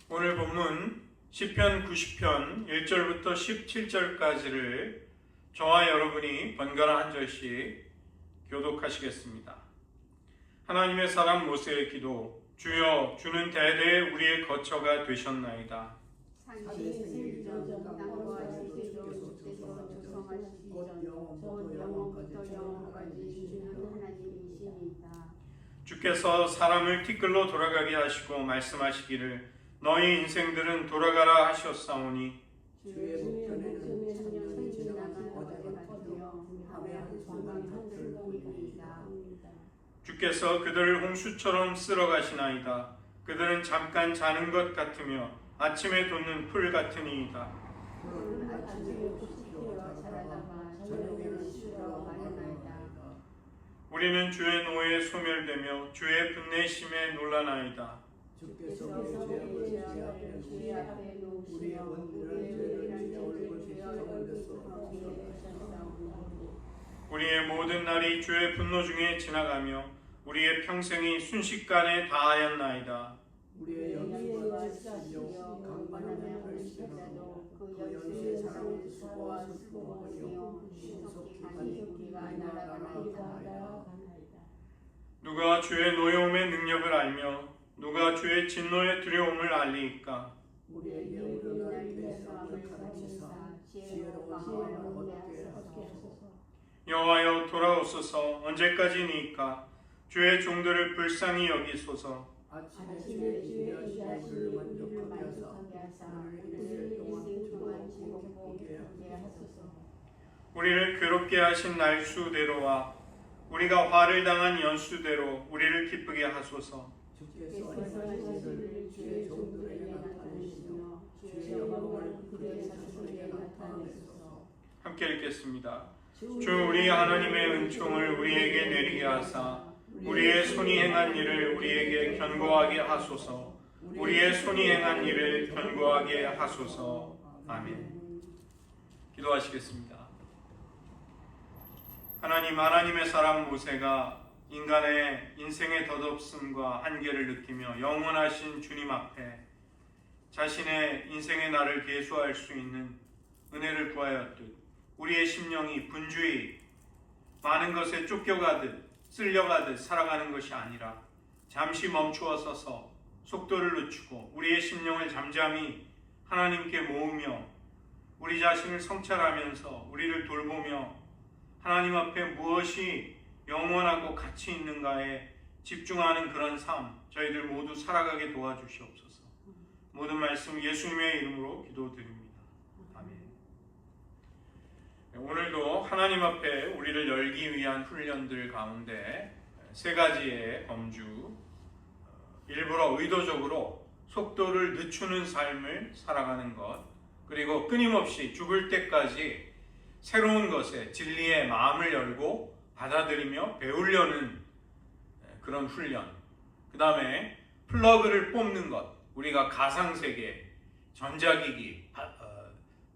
오늘 본문 시편 90편 1절부터 17절까지를 저와 여러분이 번갈아 한 절씩 교독하시겠습니다. 하나님의 사람 모세의 기도. 주여, 주는 대대에 우리의 거처가 되셨나이다. 주께서 사람을 티끌로 돌아가게 하시고 말씀하시기를 너희 인생들은 돌아가라 하셨사오니 주의 목전에는 천년이 지나간 어제가 같으며 하루한 순간 같으리이다. 주께서 그들을 홍수처럼 쓸어가시나이다. 그들은 잠깐 자는 것 같으며 아침에 돋는 풀 같으니이다. 그는 아침에 옥수수와 자라다가 저녁에는 쉬러 마련하이다. 우리는 주의 노예에 소멸되며 주의 분내심에 놀라나이다. 주께서 우리의 죄악을 주의 앞에 놓으시며 우리의 원죄를 주의 얼굴 가운데서 우리의 모든 날이 주의 분노 중에 지나가며 우리의 평생이 순식간에 다하였나이다. 우리의 연수가 지시며 강만하며 할지라도 그 연수의 사랑은 수고와 수고하며 신속히 가니 우리가 날아가나이다. 누가 주의 노여움의 능력을 알며 누가 주의 진노의 두려움을 알리이까. 우리에게 우러날 대성을 가르치사 지혜로운 마음을 얻게 하소서. 여호와여, 돌아오소서. 언제까지니까 주의 종들을 불쌍히 여기소서. 아침에 주의 지혜를 만족하게 하사 그들을 일생 동안 즐겁게 하소서. 우리를 괴롭게 하신 날수대로와 우리가 화를 당한 연수대로 우리를 기쁘게 하소서. 주께서 안식일을 주의 종들에게 나타내시며 주의 영광을 그들의 자손에게 나타내소서. 함께 읽겠습니다. 주 우리 하나님의 은총을 우리에게 내리게 하사 우리의 손이 행한 일을 우리에게 견고하게 하소서. 우리의 손이 행한 일을 견고하게 하소서. 아멘. 기도하시겠습니다. 하나님의 사람 모세가 인간의 인생의 덧없음과 한계를 느끼며 영원하신 주님 앞에 자신의 인생의 날을 계수할 수 있는 은혜를 구하였듯 우리의 심령이 분주히 많은 것에 쫓겨가듯 쓸려가듯 살아가는 것이 아니라 잠시 멈추어 서서 속도를 늦추고 우리의 심령을 잠잠히 하나님께 모으며 우리 자신을 성찰하면서 우리를 돌보며 하나님 앞에 무엇이 영원하고 가치 있는가에 집중하는 그런 삶 저희들 모두 살아가게 도와주시옵소서. 모든 말씀 예수님의 이름으로 기도드립니다. 아멘. 오늘도 하나님 앞에 우리를 열기 위한 훈련들 가운데 세 가지의 범주, 일부러 의도적으로 속도를 늦추는 삶을 살아가는 것, 그리고 끊임없이 죽을 때까지 새로운 것에 진리의 마음을 열고 받아들이며 배우려는 그런 훈련, 그 다음에 플러그를 뽑는 것, 우리가 가상세계, 전자기기,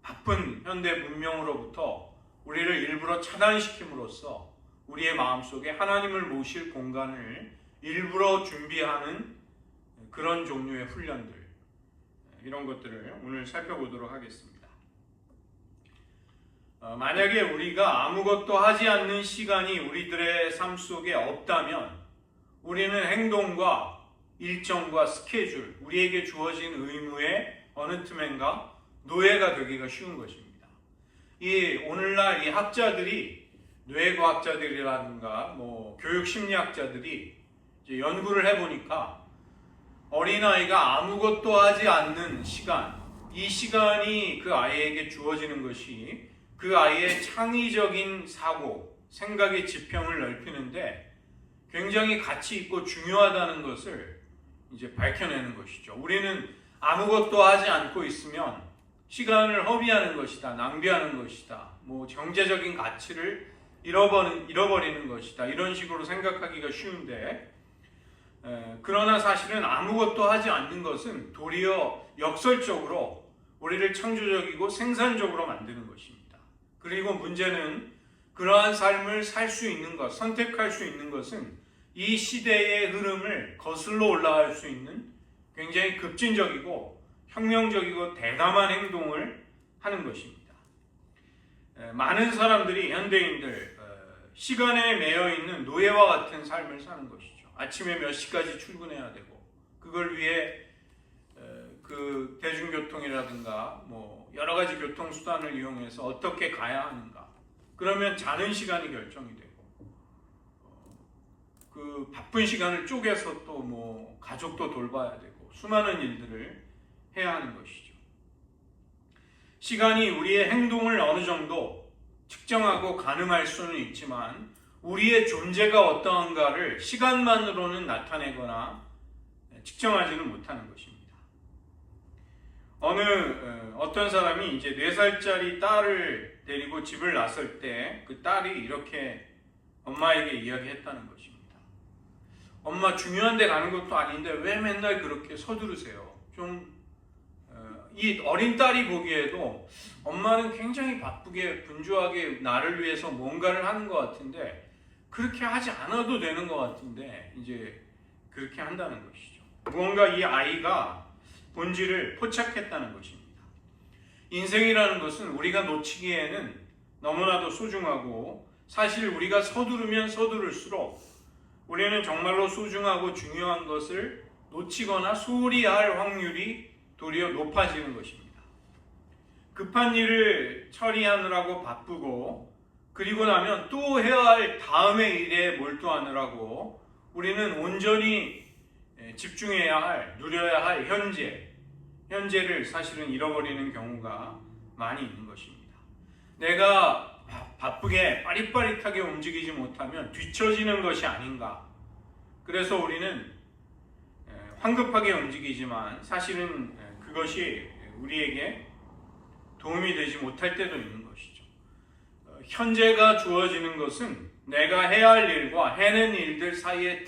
바쁜 현대 문명으로부터 우리를 일부러 차단시킴으로써 우리의 마음속에 하나님을 모실 공간을 일부러 준비하는 그런 종류의 훈련들, 이런 것들을 오늘 살펴보도록 하겠습니다. 만약에 우리가 아무것도 하지 않는 시간이 우리들의 삶 속에 없다면 우리는 행동과 일정과 스케줄, 우리에게 주어진 의무의 어느 틈엔가 노예가 되기가 쉬운 것입니다. 오늘날 이 학자들이, 뇌과학자들이라든가 교육심리학자들이 이제 연구를 해보니까 어린아이가 아무것도 하지 않는 시간, 이 시간이 그 아이에게 주어지는 것이 그 아이의 창의적인 사고, 생각의 지평을 넓히는데 굉장히 가치 있고 중요하다는 것을 이제 밝혀내는 것이죠. 우리는 아무것도 하지 않고 있으면 시간을 허비하는 것이다, 낭비하는 것이다, 경제적인 가치를 잃어버리는 것이다, 이런 식으로 생각하기가 쉬운데, 그러나 사실은 아무것도 하지 않는 것은 도리어 역설적으로 우리를 창조적이고 생산적으로 만드는 것입니다. 그리고 문제는 그러한 삶을 살 수 있는 것, 선택할 수 있는 것은 이 시대의 흐름을 거슬러 올라갈 수 있는 굉장히 급진적이고 혁명적이고 대담한 행동을 하는 것입니다. 많은 사람들이 현대인들 시간에 매여 있는 노예와 같은 삶을 사는 것이죠. 아침에 몇 시까지 출근해야 되고 그걸 위해 그 대중교통이라든가 뭐 여러 가지 교통수단을 이용해서 어떻게 가야 하는가. 그러면 자는 시간이 결정이 되고 그 바쁜 시간을 쪼개서 또 뭐 가족도 돌봐야 되고 수많은 일들을 해야 하는 것이죠. 시간이 우리의 행동을 어느 정도 측정하고 가늠할 수는 있지만 우리의 존재가 어떠한가를 시간만으로는 나타내거나 측정하지는 못하는 것입니다. 어떤 사람이 이제 4살짜리 딸을 데리고 집을 나설 때 그 딸이 이렇게 엄마에게 이야기했다는 것입니다. 엄마, 중요한 데 가는 것도 아닌데 왜 맨날 그렇게 서두르세요? 이 어린 딸이 보기에도 엄마는 굉장히 바쁘게 분주하게 나를 위해서 뭔가를 하는 것 같은데 그렇게 하지 않아도 되는 것 같은데 이제 그렇게 한다는 것이죠. 무언가 이 아이가 본질을 포착했다는 것입니다. 인생이라는 것은 우리가 놓치기에는 너무나도 소중하고 사실 우리가 서두르면 서두를수록 우리는 정말로 소중하고 중요한 것을 놓치거나 소홀히 할 확률이 도리어 높아지는 것입니다. 급한 일을 처리하느라고 바쁘고 그리고 나면 또 해야 할 다음의 일에 몰두하느라고 우리는 온전히 집중해야 할, 누려야 할 현재를 사실은 잃어버리는 경우가 많이 있는 것입니다. 내가 바쁘게 빠릿빠릿하게 움직이지 못하면 뒤처지는 것이 아닌가. 그래서 우리는 황급하게 움직이지만 사실은 그것이 우리에게 도움이 되지 못할 때도 있는 것이죠. 현재가 주어지는 것은 내가 해야 할 일과 해낸 일들 사이의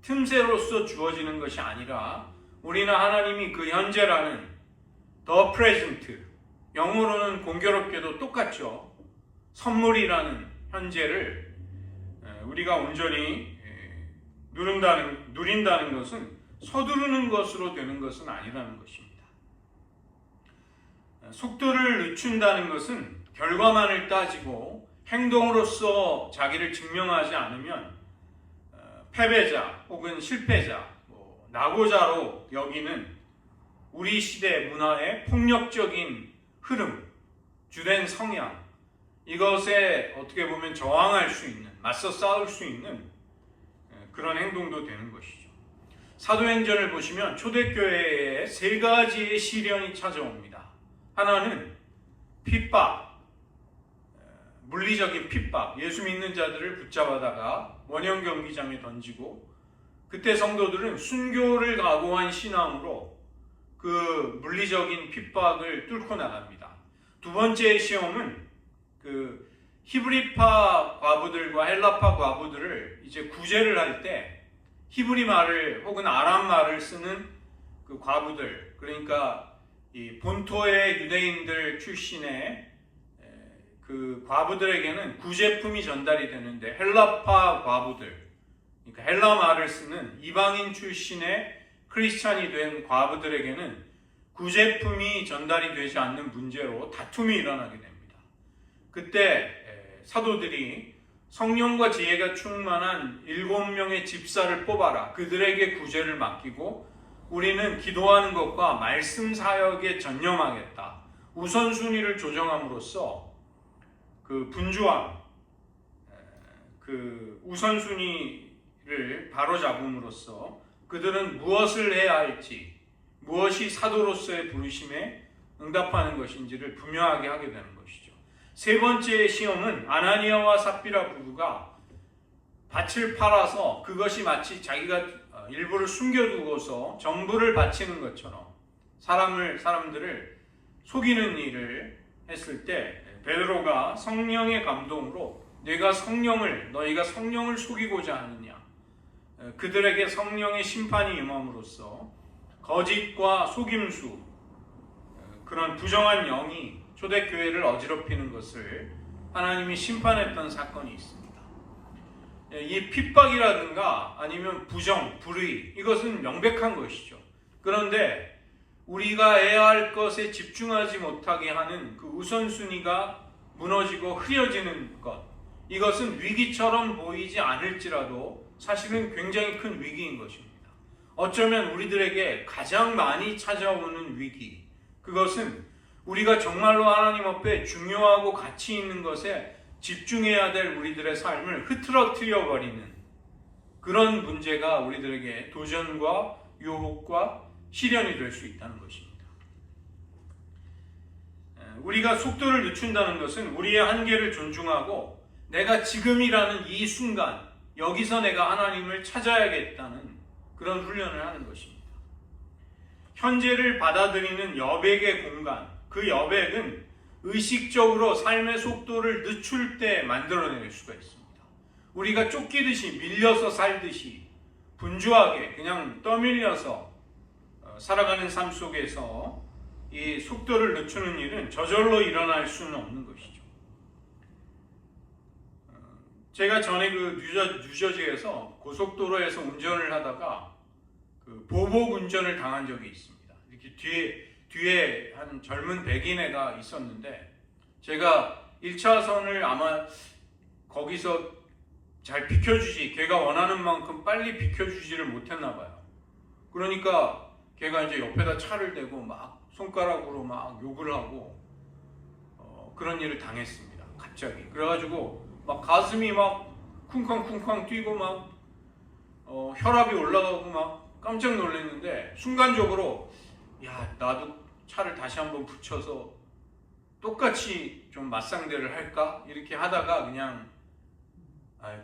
틈새로서 주어지는 것이 아니라 우리는 하나님이 그 현재라는 the present, 영어로는 공교롭게도 똑같죠. 선물이라는 현재를 우리가 온전히 누린다는 것은 서두르는 것으로 되는 것은 아니라는 것입니다. 속도를 늦춘다는 것은 결과만을 따지고 행동으로서 자기를 증명하지 않으면 패배자 혹은 실패자, 낙오자로 여기는 우리 시대 문화의 폭력적인 흐름, 주된 성향, 이것에 어떻게 보면 저항할 수 있는, 맞서 싸울 수 있는 그런 행동도 되는 것이죠. 사도행전을 보시면 초대교회에 3가지의 시련이 찾아옵니다. 하나는 핍박, 물리적인 핍박, 예수 믿는 자들을 붙잡아다가 원형 경기장에 던지고 그때 성도들은 순교를 각오한 신앙으로 그 물리적인 핍박을 뚫고 나갑니다. 두 번째의 시험은 그 히브리파 과부들과 헬라파 과부들을 이제 구제를 할 때 히브리 말을 혹은 아람 말을 쓰는 그 과부들, 그러니까 이 본토의 유대인들 출신의 그 과부들에게는 구제품이 전달이 되는데 헬라파 과부들, 그러니까 헬라 말을 쓰는 이방인 출신의 크리스찬이 된 과부들에게는 구제품이 전달이 되지 않는 문제로 다툼이 일어나게 됩니다. 그때 사도들이 성령과 지혜가 충만한 7명의 집사를 뽑아라. 그들에게 구제를 맡기고 우리는 기도하는 것과 말씀 사역에 전념하겠다. 우선순위를 조정함으로써 그 분주함, 그 우선순위를 바로잡음으로써 그들은 무엇을 해야 할지, 무엇이 사도로서의 부르심에 응답하는 것인지를 분명하게 하게 되는 것이죠. 세 번째의 시험은 아나니아와 삽비라 부부가 밭을 팔아서 그것이 마치 자기가 일부를 숨겨두고서 전부를 바치는 것처럼 사람들을 속이는 일을 했을 때 베드로가 성령의 감동으로 너희가 성령을 속이고자 하느냐, 그들에게 성령의 심판이 임함으로써 거짓과 속임수, 그런 부정한 영이 초대교회를 어지럽히는 것을 하나님이 심판했던 사건이 있습니다. 이 핍박이라든가 아니면 부정, 불의, 이것은 명백한 것이죠. 그런데 우리가 해야 할 것에 집중하지 못하게 하는 그 우선순위가 무너지고 흐려지는 것, 이것은 위기처럼 보이지 않을지라도 사실은 굉장히 큰 위기인 것입니다. 어쩌면 우리들에게 가장 많이 찾아오는 위기, 그것은 우리가 정말로 하나님 앞에 중요하고 가치 있는 것에 집중해야 될 우리들의 삶을 흐트러뜨려 버리는 그런 문제가 우리들에게 도전과 유혹과 시련이 될 수 있다는 것입니다. 우리가 속도를 늦춘다는 것은 우리의 한계를 존중하고 내가 지금이라는 이 순간, 여기서 내가 하나님을 찾아야겠다는 그런 훈련을 하는 것입니다. 현재를 받아들이는 여백의 공간, 그 여백은 의식적으로 삶의 속도를 늦출 때 만들어낼 수가 있습니다. 우리가 쫓기듯이 밀려서 살듯이 분주하게 그냥 떠밀려서 살아가는 삶 속에서 이 속도를 늦추는 일은 저절로 일어날 수는 없는 것이죠. 제가 전에 그 뉴저지에서 고속도로에서 운전을 하다가 그 보복 운전을 당한 적이 있습니다. 이렇게 뒤에 한 젊은 백인애가 있었는데 제가 1차선을 아마 거기서 잘 비켜주지, 걔가 원하는 만큼 빨리 비켜주지를 못했나 봐요. 그러니까 걔가 이제 옆에다 차를 대고 막 손가락으로 막 욕을 하고 그런 일을 당했습니다. 갑자기. 그래가지고 막 가슴이 막 쿵쾅쿵쾅 뛰고 막 혈압이 올라가고 막 깜짝 놀랐는데 순간적으로 야, 나도 차를 다시 한번 붙여서 똑같이 좀 맞상대를 할까? 이렇게 하다가 그냥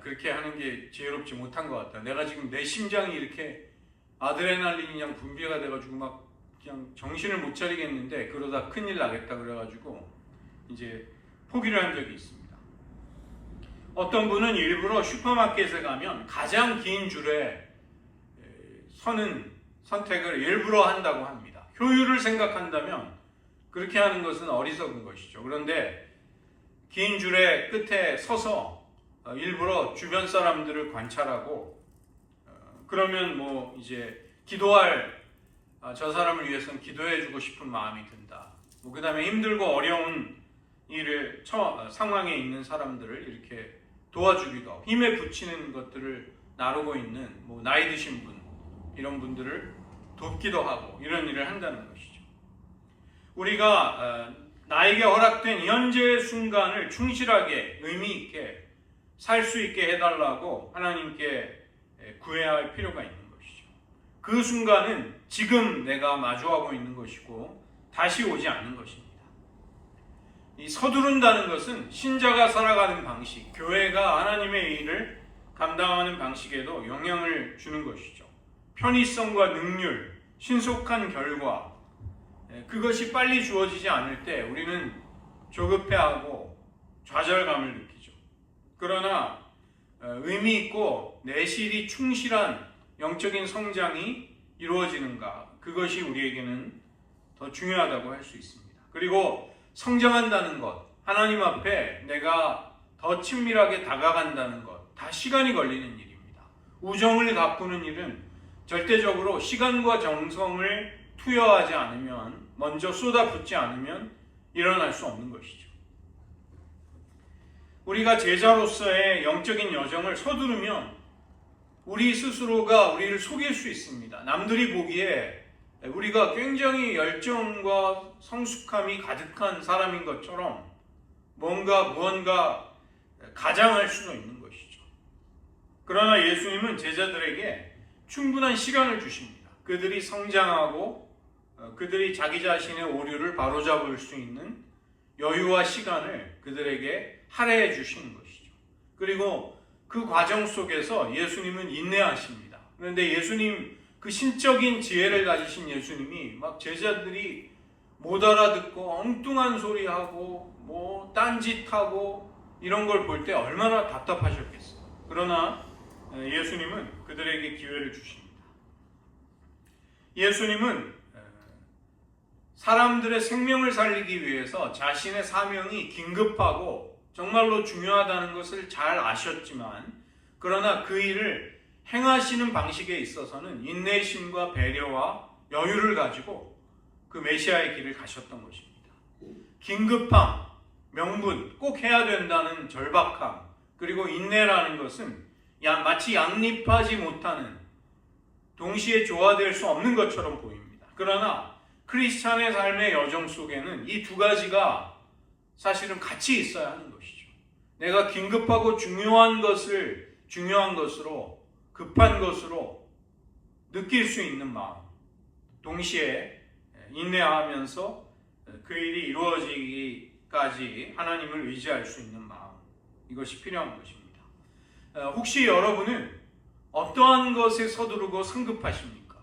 그렇게 하는 게 지혜롭지 못한 것 같다. 내가 지금 내 심장이 이렇게 아드레날린이 그냥 분비가 돼가지고 막 그냥 정신을 못 차리겠는데 그러다 큰일 나겠다 그래가지고 이제 포기를 한 적이 있습니다. 어떤 분은 일부러 슈퍼마켓에 가면 가장 긴 줄에 서는 선택을 일부러 한다고 합니다. 효율을 생각한다면 그렇게 하는 것은 어리석은 것이죠. 그런데 긴 줄의 끝에 서서 일부러 주변 사람들을 관찰하고 그러면 뭐 이제 기도할 저 사람을 위해서는 기도해주고 싶은 마음이 든다. 뭐 그 다음에 힘들고 어려운 일을 상황에 있는 사람들을 이렇게 도와주기도 하고 힘에 부치는 것들을 나르고 있는 뭐 나이 드신 분 이런 분들을 돕기도 하고 이런 일을 한다는 것이죠. 우리가 나에게 허락된 현재의 순간을 충실하게 의미 있게 살 수 있게 해달라고 하나님께 구해야 할 필요가 있는 것이죠. 그 순간은 지금 내가 마주하고 있는 것이고 다시 오지 않는 것입니다. 이 서두른다는 것은 신자가 살아가는 방식, 교회가 하나님의 일을 감당하는 방식에도 영향을 주는 것이죠. 편의성과 능률, 신속한 결과, 그것이 빨리 주어지지 않을 때 우리는 조급해하고 좌절감을 느끼죠. 그러나 의미 있고 내실이 충실한 영적인 성장이 이루어지는가, 그것이 우리에게는 더 중요하다고 할 수 있습니다. 그리고 성장한다는 것, 하나님 앞에 내가 더 친밀하게 다가간다는 것, 다 시간이 걸리는 일입니다. 우정을 가꾸는 일은 절대적으로 시간과 정성을 투여하지 않으면, 먼저 쏟아붓지 않으면 일어날 수 없는 것이죠. 우리가 제자로서의 영적인 여정을 서두르면 우리 스스로가 우리를 속일 수 있습니다. 남들이 보기에 우리가 굉장히 열정과 성숙함이 가득한 사람인 것처럼 무언가 가장할 수도 있는 것이죠. 그러나 예수님은 제자들에게 충분한 시간을 주십니다. 그들이 성장하고 그들이 자기 자신의 오류를 바로잡을 수 있는 여유와 시간을 그들에게 할애해 주시는 것이죠. 그리고 그 과정 속에서 예수님은 인내하십니다. 그런데 예수님, 그 신적인 지혜를 가지신 예수님이 막 제자들이 못 알아듣고 엉뚱한 소리하고 뭐 딴짓하고 이런 걸 볼 때 얼마나 답답하셨겠어요. 그러나 예수님은 그들에게 기회를 주십니다. 예수님은 사람들의 생명을 살리기 위해서 자신의 사명이 긴급하고 정말로 중요하다는 것을 잘 아셨지만, 그러나 그 일을 행하시는 방식에 있어서는 인내심과 배려와 여유를 가지고 그 메시아의 길을 가셨던 것입니다. 긴급함, 명분, 꼭 해야 된다는 절박함, 그리고 인내라는 것은 마치 양립하지 못하는, 동시에 조화될 수 없는 것처럼 보입니다. 그러나 크리스찬의 삶의 여정 속에는 이 두 가지가 사실은 같이 있어야 하는 것이죠. 내가 긴급하고 중요한 것으로, 급한 것으로 느낄 수 있는 마음, 동시에 인내하면서 그 일이 이루어지기까지 하나님을 의지할 수 있는 마음, 이것이 필요한 것입니다. 혹시 여러분은 어떠한 것에 서두르고 성급하십니까?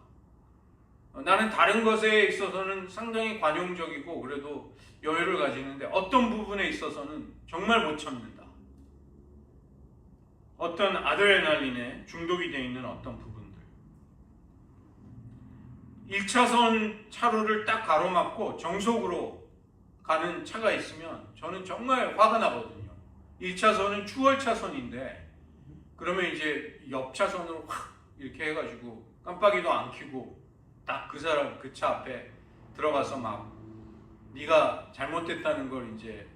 나는 다른 것에 있어서는 상당히 관용적이고 그래도 여유를 가지는데 어떤 부분에 있어서는 정말 못 참는다. 어떤 아드레날린에 중독이 되어 있는 어떤 부분들. 1차선 차로를 딱 가로막고 정속으로 가는 차가 있으면 저는 정말 화가 나거든요. 1차선은 추월차선인데 그러면 이제 옆 차선으로 확 이렇게 해가지고 깜빡이도 안 켜고 딱 그 사람 그 차 앞에 들어가서 막 네가 잘못됐다는 걸 이제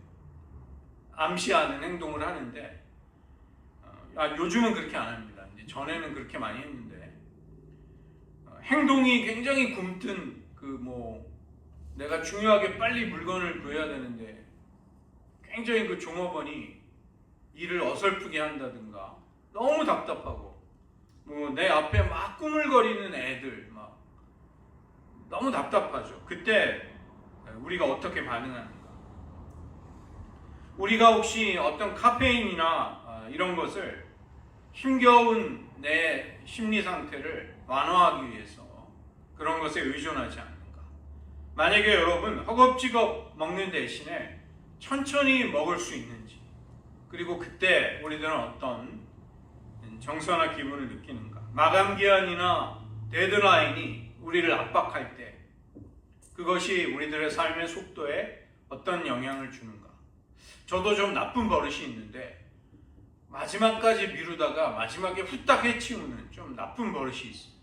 암시하는 행동을 하는데 요즘은 그렇게 안 합니다. 이제 전에는 그렇게 많이 했는데 행동이 굉장히 굼뜬 내가 중요하게 빨리 물건을 구해야 되는데 굉장히 그 종업원이 일을 어설프게 한다든가 너무 답답하고 내 앞에 막 꾸물거리는 애들 막 너무 답답하죠. 그때 우리가 어떻게 반응하는가? 우리가 혹시 어떤 카페인이나 이런 것을 힘겨운 내 심리 상태를 완화하기 위해서 그런 것에 의존하지 않는가? 만약에 여러분 허겁지겁 먹는 대신에 천천히 먹을 수 있는지, 그리고 그때 우리들은 어떤 정서나 기분을 느끼는가? 마감기한이나 데드라인이 우리를 압박할 때 그것이 우리들의 삶의 속도에 어떤 영향을 주는가? 저도 좀 나쁜 버릇이 있는데 마지막까지 미루다가 마지막에 후딱 해치우는 좀 나쁜 버릇이 있습니다.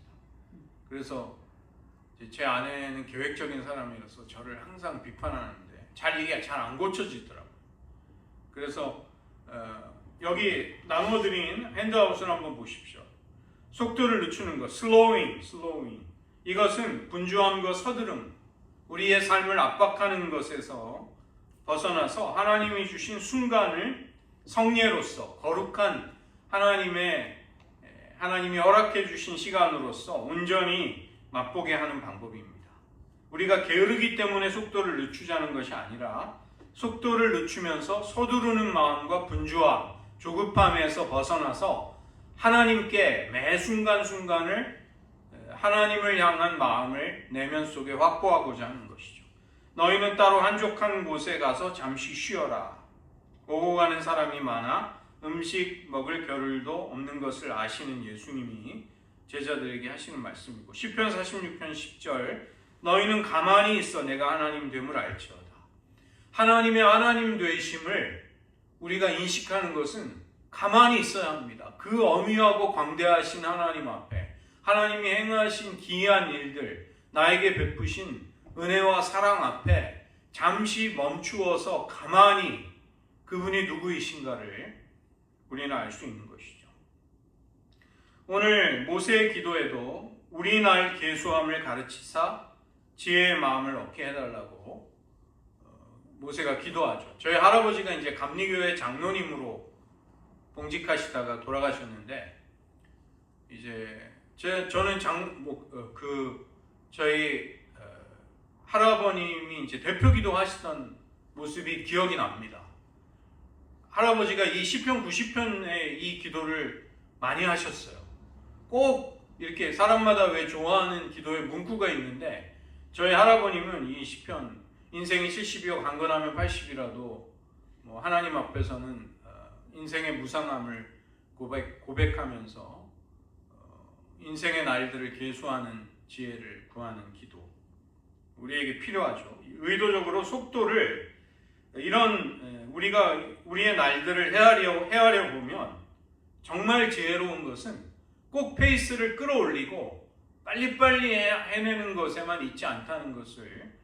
그래서 제 아내는 계획적인 사람이라서 저를 항상 비판하는데 이게 잘 안 고쳐지더라고요. 그래서 여기 나눠드린 핸드아웃을 한번 보십시오. 속도를 늦추는 것, slowing. 이것은 분주함과 서두름, 우리의 삶을 압박하는 것에서 벗어나서 하나님이 주신 순간을 성례로서 거룩한 하나님이 허락해 주신 시간으로서 온전히 맛보게 하는 방법입니다. 우리가 게으르기 때문에 속도를 늦추자는 것이 아니라 속도를 늦추면서 서두르는 마음과 분주함, 조급함에서 벗어나서 하나님께 매 순간순간을 하나님을 향한 마음을 내면 속에 확보하고자 하는 것이죠. 너희는 따로 한적한 곳에 가서 잠시 쉬어라. 오고 가는 사람이 많아 음식 먹을 겨를도 없는 것을 아시는 예수님이 제자들에게 하시는 말씀이고, 시편 46편 10절 너희는 가만히 있어 내가 하나님 됨을 알지어다. 하나님의 하나님 되심을 우리가 인식하는 것은 가만히 있어야 합니다. 그 어미하고 광대하신 하나님 앞에 하나님이 행하신 기이한 일들, 나에게 베푸신 은혜와 사랑 앞에 잠시 멈추어서 가만히 그분이 누구이신가를 우리는 알 수 있는 것이죠. 오늘 모세의 기도에도 우리 날 계수함을 가르치사 지혜의 마음을 얻게 해달라고 모세가 기도하죠. 저희 할아버지가 이제 감리교회 장로님으로 봉직하시다가 돌아가셨는데, 이제 저는 저희 할아버님이 이제 대표기도 하시던 모습이 기억이 납니다. 할아버지가 이 시편 90편의 이 기도를 많이 하셨어요. 꼭 이렇게 사람마다 왜 좋아하는 기도의 문구가 있는데, 저희 할아버님은 이 시편, 인생이 70이요 강건하면 80이라도 하나님 앞에서는 인생의 무상함을 고백하면서 인생의 날들을 계수하는 지혜를 구하는 기도, 우리에게 필요하죠. 의도적으로 속도를 우리가 우리의 날들을 헤아려 보면 정말 지혜로운 것은 꼭 페이스를 끌어올리고 빨리빨리 해내는 것에만 있지 않다는 것을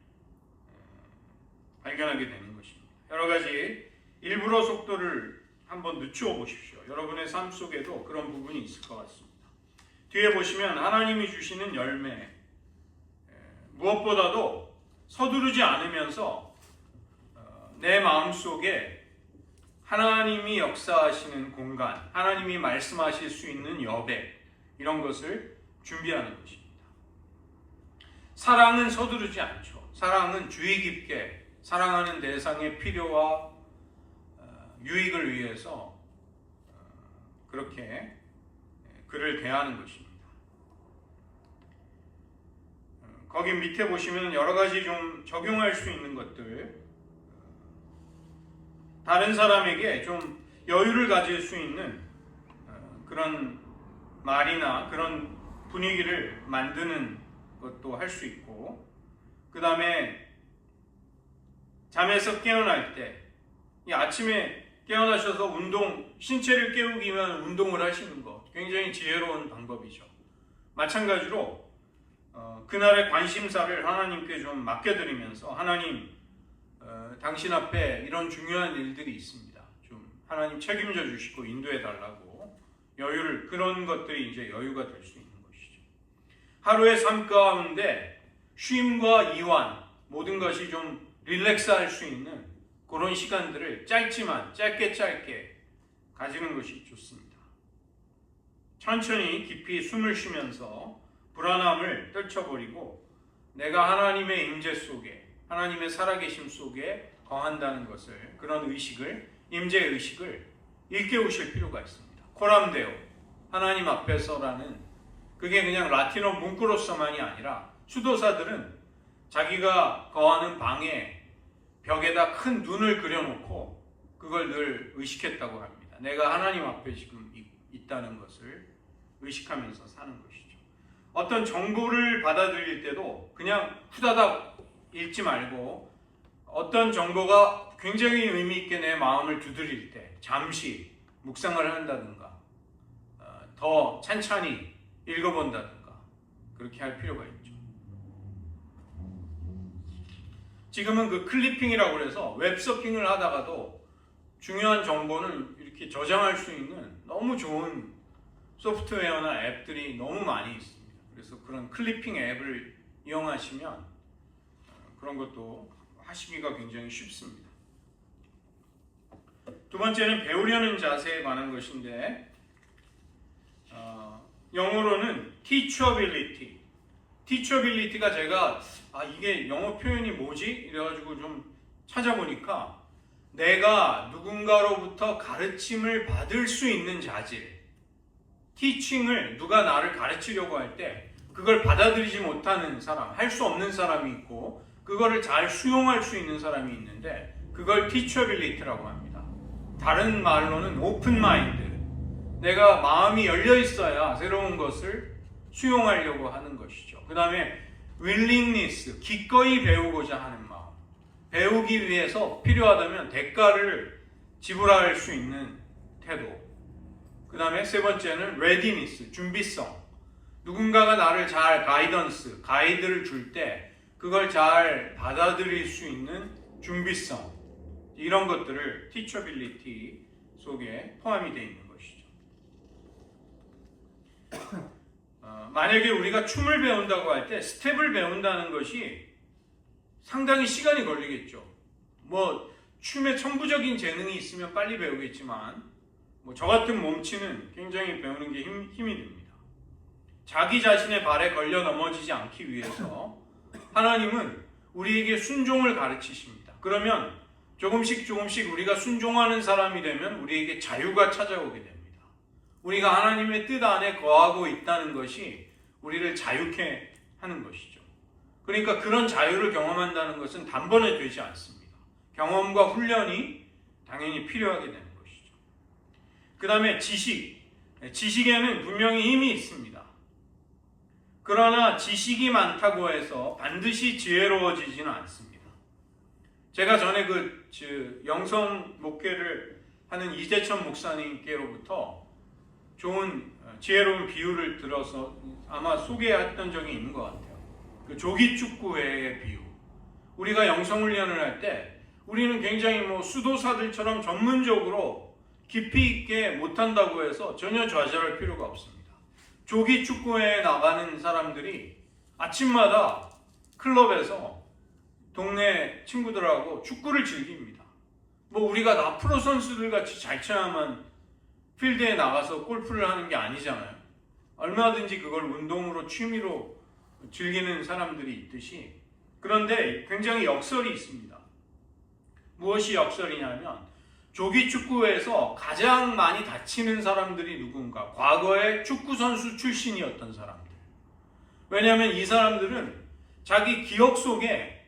발견하게 되는 것입니다. 여러 가지 일부러 속도를 한번 늦추어 보십시오. 여러분의 삶 속에도 그런 부분이 있을 것 같습니다. 뒤에 보시면 하나님이 주시는 열매, 무엇보다도 서두르지 않으면서 내 마음속에 하나님이 역사하시는 공간, 하나님이 말씀하실 수 있는 여백, 이런 것을 준비하는 것입니다. 사랑은 서두르지 않죠. 사랑은 주의 깊게 사랑하는 대상의 필요와 유익을 위해서 그렇게 그를 대하는 것입니다. 거기 밑에 보시면 여러 가지 좀 적용할 수 있는 것들, 다른 사람에게 좀 여유를 가질 수 있는 그런 말이나 그런 분위기를 만드는 것도 할 수 있고, 그 다음에 잠에서 깨어날 때 이 아침에 깨어나셔서 신체를 깨우기 위한 운동을 하시는 것 굉장히 지혜로운 방법이죠. 마찬가지로 그날의 관심사를 하나님께 좀 맡겨드리면서 하나님, 당신 앞에 이런 중요한 일들이 있습니다. 좀 하나님 책임져 주시고 인도해 달라고 그런 것들이 이제 여유가 될 수 있는 것이죠. 하루의 삶 가운데 쉼과 이완, 모든 것이 좀 릴렉스 할 수 있는 그런 시간들을 짧게 가지는 것이 좋습니다. 천천히 깊이 숨을 쉬면서 불안함을 떨쳐버리고 내가 하나님의 임재 속에, 하나님의 살아계심 속에 거한다는 것을, 그런 의식을, 임재의 의식을 일깨우실 필요가 있습니다. 코람데오, 하나님 앞에서라는, 그게 그냥 라틴어 문구로서만이 아니라 수도사들은 자기가 거하는 방에 벽에다 큰 눈을 그려놓고 그걸 늘 의식했다고 합니다. 내가 하나님 앞에 지금 있다는 것을 의식하면서 사는 것이죠. 어떤 정보를 받아들일 때도 그냥 후다닥 읽지 말고 어떤 정보가 굉장히 의미 있게 내 마음을 두드릴 때 잠시 묵상을 한다든가 더 찬찬히 읽어본다든가 그렇게 할 필요가 있죠. 지금은 그 클리핑이라고 해서 웹서핑을 하다가도 중요한 정보는 이렇게 저장할 수 있는 너무 좋은 소프트웨어나 앱들이 너무 많이 있습니다. 그래서 그런 클리핑 앱을 이용하시면 그런 것도 하시기가 굉장히 쉽습니다. 두 번째는 배우려는 자세에 관한 것인데, 영어로는 teachability. teachability가 제가 이게 영어 표현이 뭐지? 이래가지고 좀 찾아보니까 내가 누군가로부터 가르침을 받을 수 있는 자질, teaching을 누가 나를 가르치려고 할 때 그걸 받아들이지 못하는 사람, 할 수 없는 사람이 있고 그거를 잘 수용할 수 있는 사람이 있는데 그걸 teachability라고 합니다. 다른 말로는 open mind, 내가 마음이 열려 있어야 새로운 것을 수용하려고 하는 것이죠. 그 다음에 willingness, 기꺼이 배우고자 하는 마음, 배우기 위해서 필요하다면 대가를 지불할 수 있는 태도. 그 다음에 세 번째는 readiness, 준비성, 누군가가 나를 잘 가이드를 줄 때 그걸 잘 받아들일 수 있는 준비성, 이런 것들을 teachability 속에 포함이 되어 있는 것이죠. 만약에 우리가 춤을 배운다고 할 때 스텝을 배운다는 것이 상당히 시간이 걸리겠죠. 춤에 천부적인 재능이 있으면 빨리 배우겠지만 저 같은 몸치는 굉장히 배우는 게 힘이 듭니다. 자기 자신의 발에 걸려 넘어지지 않기 위해서 하나님은 우리에게 순종을 가르치십니다. 그러면 조금씩 우리가 순종하는 사람이 되면 우리에게 자유가 찾아오게 됩니다. 우리가 하나님의 뜻 안에 거하고 있다는 것이 우리를 자유케 하는 것이죠. 그러니까 그런 자유를 경험한다는 것은 단번에 되지 않습니다. 경험과 훈련이 당연히 필요하게 되는 것이죠. 그 다음에 지식에는 분명히 힘이 있습니다. 그러나 지식이 많다고 해서 반드시 지혜로워지지는 않습니다. 제가 전에 영성 목회를 하는 이재천 목사님께로부터 좋은 지혜로운 비유를 들어서 아마 소개했던 적이 있는 것 같아요. 그 조기축구회의 비유. 우리가 영성훈련을 할 때 우리는 굉장히 수도사들처럼 전문적으로 깊이 있게 못한다고 해서 전혀 좌절할 필요가 없습니다. 조기 축구회에 나가는 사람들이 아침마다 클럽에서 동네 친구들하고 축구를 즐깁니다. 우리가 다 프로 선수들 같이 잘 쳐야만 필드에 나가서 골프를 하는 게 아니잖아요. 얼마든지 그걸 운동으로 취미로 즐기는 사람들이 있듯이. 그런데 굉장히 역설이 있습니다. 무엇이 역설이냐면 조기 축구에서 가장 많이 다치는 사람들이 누군가? 과거에 축구 선수 출신이었던 사람들. 왜냐하면 이 사람들은 자기 기억 속에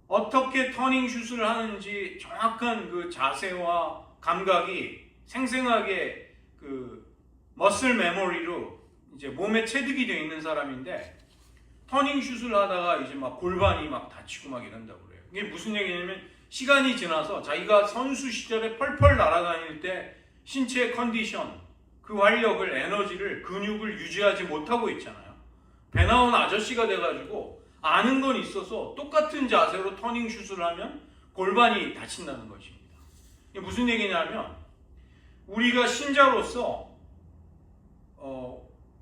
어떻게 터닝 슛을 하는지 정확한 그 자세와 감각이 생생하게 그 머슬 메모리로 이제 몸에 체득이 되어 있는 사람인데, 터닝 슛을 하다가 이제 골반이 다치고 이런다고 그래요. 이게 무슨 얘기냐면 시간이 지나서 자기가 선수 시절에 펄펄 날아다닐 때 신체의 컨디션, 그 활력을, 에너지를, 근육을 유지하지 못하고 있잖아요. 배 나온 아저씨가 돼가지고 아는 건 있어서 똑같은 자세로 터닝 슛을 하면 골반이 다친다는 것입니다. 이게 무슨 얘기냐면 우리가 신자로서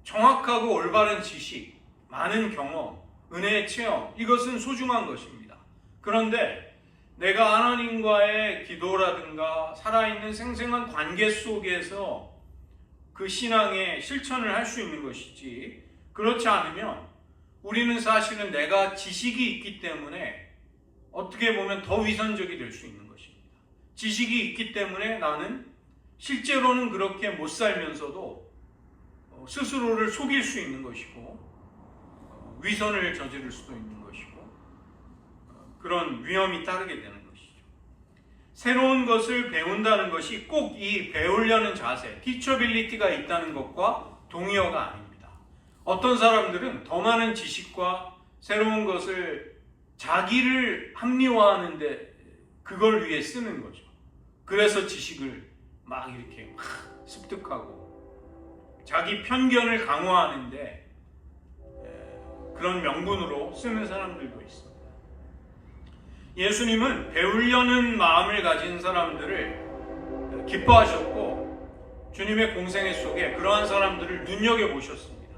정확하고 올바른 지식, 많은 경험, 은혜의 체험, 이것은 소중한 것입니다. 그런데 내가 하나님과의 기도라든가 살아있는 생생한 관계 속에서 그 신앙의 실천을 할 수 있는 것이지, 그렇지 않으면 우리는 사실은 내가 지식이 있기 때문에 어떻게 보면 더 위선적이 될 수 있는 것입니다. 지식이 있기 때문에 나는 실제로는 그렇게 못 살면서도 스스로를 속일 수 있는 것이고 위선을 저지를 수도 있는 것이고 그런 위험이 따르게 되는 것이죠. 새로운 것을 배운다는 것이 꼭 이 배우려는 자세, 티처빌리티가 있다는 것과 동의어가 아닙니다. 어떤 사람들은 더 많은 지식과 새로운 것을 자기를 합리화하는데 그걸 위해 쓰는 거죠. 그래서 지식을 이렇게 습득하고 자기 편견을 강화하는데 그런 명분으로 쓰는 사람들도 있습니다. 예수님은 배우려는 마음을 가진 사람들을 기뻐하셨고 주님의 공생애 속에 그러한 사람들을 눈여겨보셨습니다.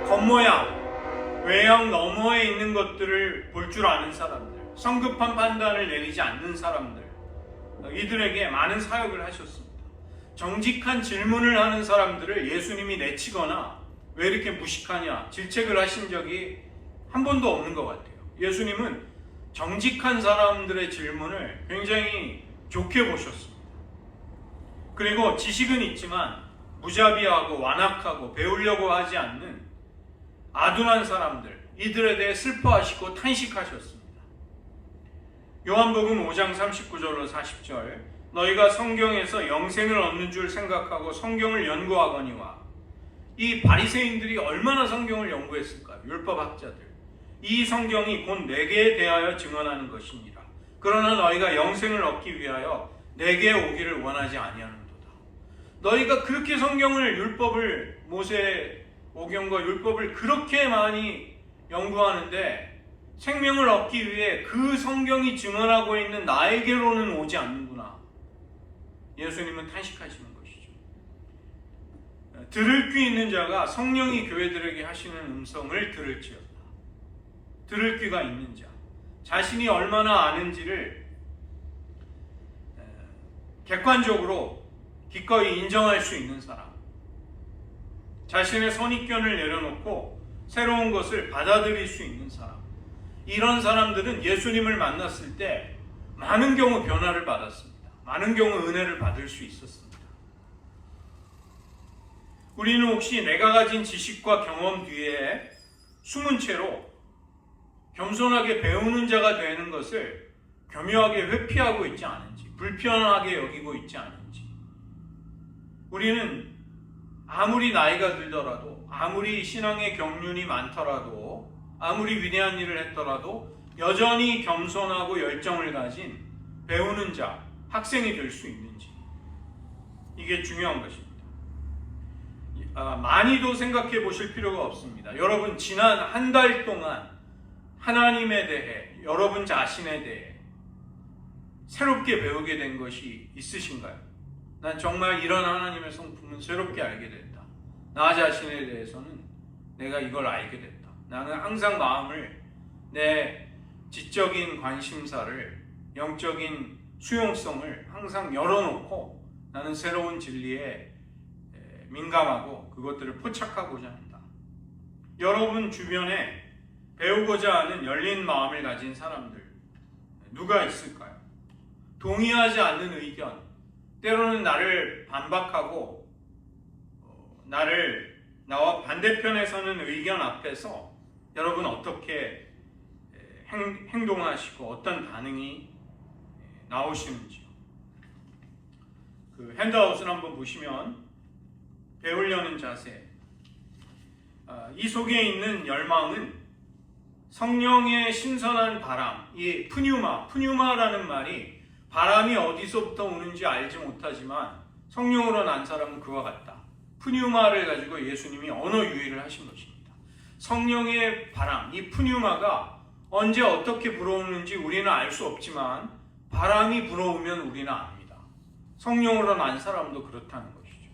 겉모양, 외형 너머에 있는 것들을 볼 줄 아는 사람들, 성급한 판단을 내리지 않는 사람들, 이들에게 많은 사역을 하셨습니다. 정직한 질문을 하는 사람들을 예수님이 내치거나 왜 이렇게 무식하냐, 질책을 하신 적이 한 번도 없는 것 같아요. 예수님은 정직한 사람들의 질문을 굉장히 좋게 보셨습니다. 그리고 지식은 있지만 무자비하고 완악하고 배우려고 하지 않는 아둔한 사람들, 이들에 대해 슬퍼하시고 탄식하셨습니다. 요한복음 5장 39절로 40절, 너희가 성경에서 영생을 얻는 줄 생각하고 성경을 연구하거니와. 이 바리새인들이 얼마나 성경을 연구했을까요? 율법학자들. 이 성경이 곧 내게 대하여 증언하는 것이니라. 그러나 너희가 영생을 얻기 위하여 내게 오기를 원하지 아니하는도다. 너희가 그렇게 성경을, 율법을, 모세 오경과 율법을 그렇게 많이 연구하는데 생명을 얻기 위해 그 성경이 증언하고 있는 나에게로는 오지 않는구나. 예수님은 탄식하시는 것이죠. 들을 귀 있는 자가 성령이 교회들에게 하시는 음성을 들을지어다. 들을 귀가 있는 자, 자신이 얼마나 아는지를 객관적으로 기꺼이 인정할 수 있는 사람, 자신의 선입견을 내려놓고 새로운 것을 받아들일 수 있는 사람, 이런 사람들은 예수님을 만났을 때 많은 경우 변화를 받았습니다. 많은 경우 은혜를 받을 수 있었습니다. 우리는 혹시 내가 가진 지식과 경험 뒤에 숨은 채로 겸손하게 배우는 자가 되는 것을 교묘하게 회피하고 있지 않은지, 불편하게 여기고 있지 않은지, 우리는 아무리 나이가 들더라도, 아무리 신앙의 경륜이 많더라도, 아무리 위대한 일을 했더라도 여전히 겸손하고 열정을 가진 배우는 자, 학생이 될 수 있는지, 이게 중요한 것입니다. 많이도 생각해 보실 필요가 없습니다. 여러분 지난 한 달 동안 하나님에 대해, 여러분 자신에 대해 새롭게 배우게 된 것이 있으신가요? 난 정말 이런 하나님의 성품은 새롭게 알게 됐다. 나 자신에 대해서는 내가 이걸 알게 됐다. 나는 항상 마음을 내 지적인 관심사를, 영적인 수용성을 항상 열어놓고 나는 새로운 진리에 민감하고 그것들을 포착하고자 한다. 여러분 주변에 배우고자 하는 열린 마음을 가진 사람들 누가 있을까요? 동의하지 않는 의견, 때로는 나를 반박하고 나와 반대편에 서는 의견 앞에서 여러분 어떻게 행동하시고 어떤 반응이 나오시는지요. 그 핸드아웃을 한번 보시면 배우려는 자세, 이 속에 있는 열망은 성령의 신선한 바람, 이 푸뉴마라는 말이 바람이 어디서부터 오는지 알지 못하지만 성령으로 난 사람은 그와 같다. 푸뉴마를 가지고 예수님이 언어 유희를 하신 것입니다. 성령의 바람, 이 푸뉴마가 언제 어떻게 불어오는지 우리는 알 수 없지만 바람이 불어오면 우리는 압니다. 성령으로 난 사람도 그렇다는 것이죠.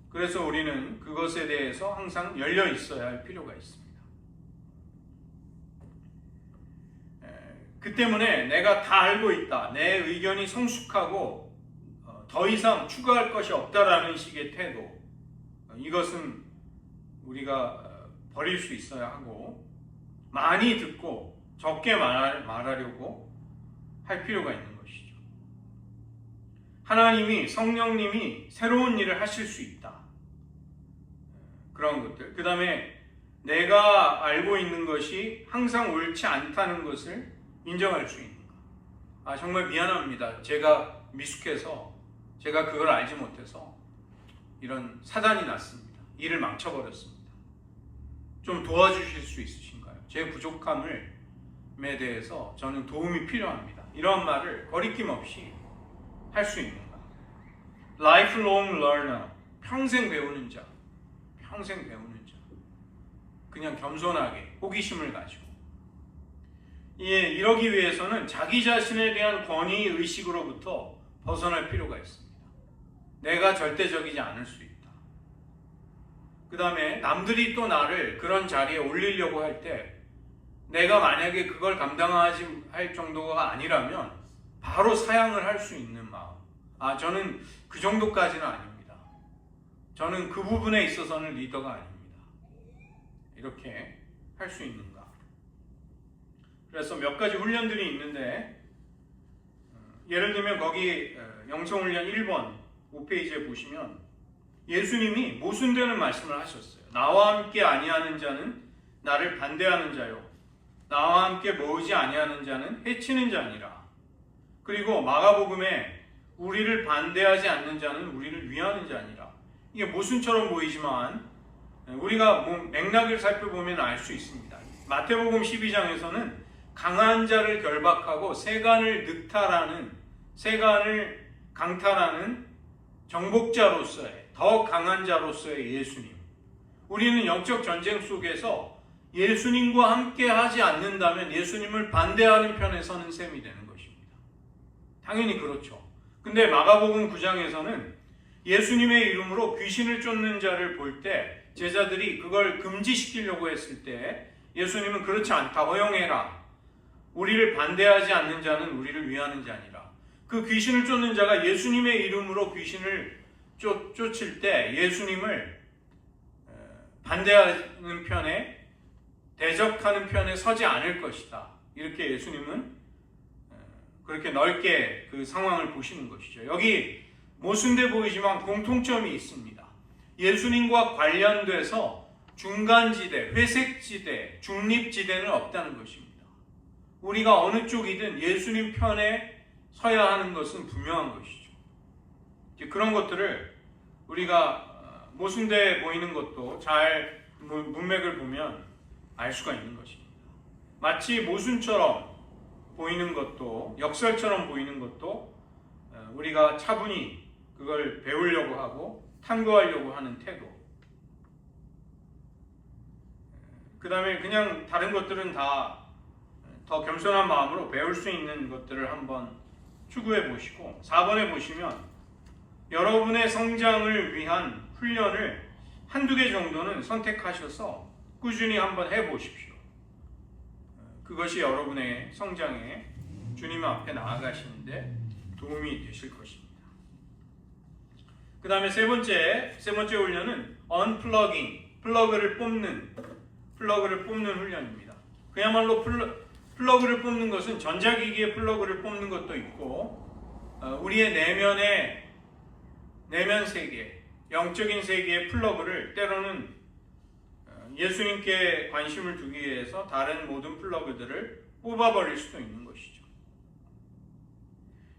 그래서 우리는 그것에 대해서 항상 열려 있어야 할 필요가 있습니다. 그 때문에 내가 다 알고 있다, 내 의견이 성숙하고 더 이상 추가할 것이 없다라는 식의 태도, 이것은 우리가 버릴 수 있어야 하고 많이 듣고 적게 말하려고 할 필요가 있는 것이죠. 하나님이, 성령님이 새로운 일을 하실 수 있다. 그런 것들. 그 다음에 내가 알고 있는 것이 항상 옳지 않다는 것을 인정할 수 있는가. 정말 미안합니다. 제가 미숙해서 제가 그걸 알지 못해서 이런 사단이 났습니다. 일을 망쳐버렸습니다. 좀 도와주실 수 있으신가요? 제 부족함에 대해서 저는 도움이 필요합니다. 이런 말을 거리낌 없이 할 수 있는가. Lifelong learner, 평생 배우는 자, 그냥 겸손하게 호기심을 가지고. 이러기 위해서는 자기 자신에 대한 권위 의식으로부터 벗어날 필요가 있습니다. 내가 절대적이지 않을 수 있다. 그 다음에 남들이 또 나를 그런 자리에 올리려고 할 때 내가 만약에 그걸 감당하지 할 정도가 아니라면 바로 사양을 할 수 있는 마음. 저는 그 정도까지는 아닙니다. 저는 그 부분에 있어서는 리더가 아닙니다. 이렇게 할 수 있는가. 그래서 몇 가지 훈련들이 있는데, 예를 들면 거기 영성훈련 1번 5페이지에 보시면 예수님이 모순되는 말씀을 하셨어요. 나와 함께 아니하는 자는 나를 반대하는 자요, 나와 함께 모으지 아니하는 자는 해치는 자니라. 그리고 마가복음에 우리를 반대하지 않는 자는 우리를 위하는 자니라. 이게 모순처럼 보이지만 우리가 맥락을 살펴보면 알 수 있습니다. 마태복음 12장에서는 강한 자를 결박하고 세간을 강탈하는 정복자로서의, 더 강한 자로서의 예수님. 우리는 영적 전쟁 속에서 예수님과 함께 하지 않는다면 예수님을 반대하는 편에 서는 셈이 되는 것입니다. 당연히 그렇죠. 근데 마가복음 9장에서는 예수님의 이름으로 귀신을 쫓는 자를 볼 때 제자들이 그걸 금지시키려고 했을 때 예수님은 그렇지 않다, 허용해라. 우리를 반대하지 않는 자는 우리를 위하는 자니라. 그 귀신을 쫓는 자가 예수님의 이름으로 귀신을 쫓을 때 예수님을 반대하는 편에, 대적하는 편에 서지 않을 것이다. 이렇게 예수님은 그렇게 넓게 그 상황을 보시는 것이죠. 여기 모순돼 보이지만 공통점이 있습니다. 예수님과 관련돼서 중간지대, 회색지대, 중립지대는 없다는 것입니다. 우리가 어느 쪽이든 예수님 편에 서야 하는 것은 분명한 것이죠. 그런 것들을 우리가 모순돼 보이는 것도 잘 문맥을 보면 알 수가 있는 것입니다. 마치 모순처럼 보이는 것도, 역설처럼 보이는 것도 우리가 차분히 그걸 배우려고 하고 탐구하려고 하는 태도. 그 다음에 그냥 다른 것들은 다 더 겸손한 마음으로 배울 수 있는 것들을 한번 추구해 보시고 4번에 보시면 여러분의 성장을 위한 훈련을 한두 개 정도는 선택하셔서 꾸준히 한번 해보십시오. 그것이 여러분의 성장에 주님 앞에 나아가시는데 도움이 되실 것입니다. 그 다음에 세 번째 훈련은 언플러깅, 플러그를 뽑는 훈련입니다. 그야말로 플러그를 뽑는 것은 전자기기의 플러그를 뽑는 것도 있고 우리의 내면 세계, 영적인 세계의 플러그를 때로는 예수님께 관심을 두기 위해서 다른 모든 플러그들을 뽑아버릴 수도 있는 것이죠.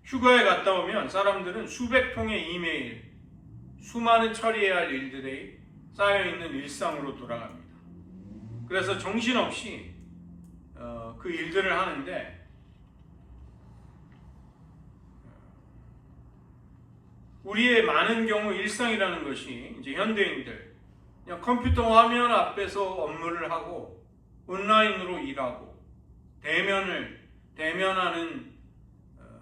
휴가에 갔다 오면 사람들은 수백 통의 이메일, 수많은 처리해야 할 일들이 쌓여있는 일상으로 돌아갑니다. 그래서 정신없이 그 일들을 하는데 우리의 많은 경우 일상이라는 것이 이제 현대인들 그냥 컴퓨터 화면 앞에서 업무를 하고 온라인으로 일하고 대면하는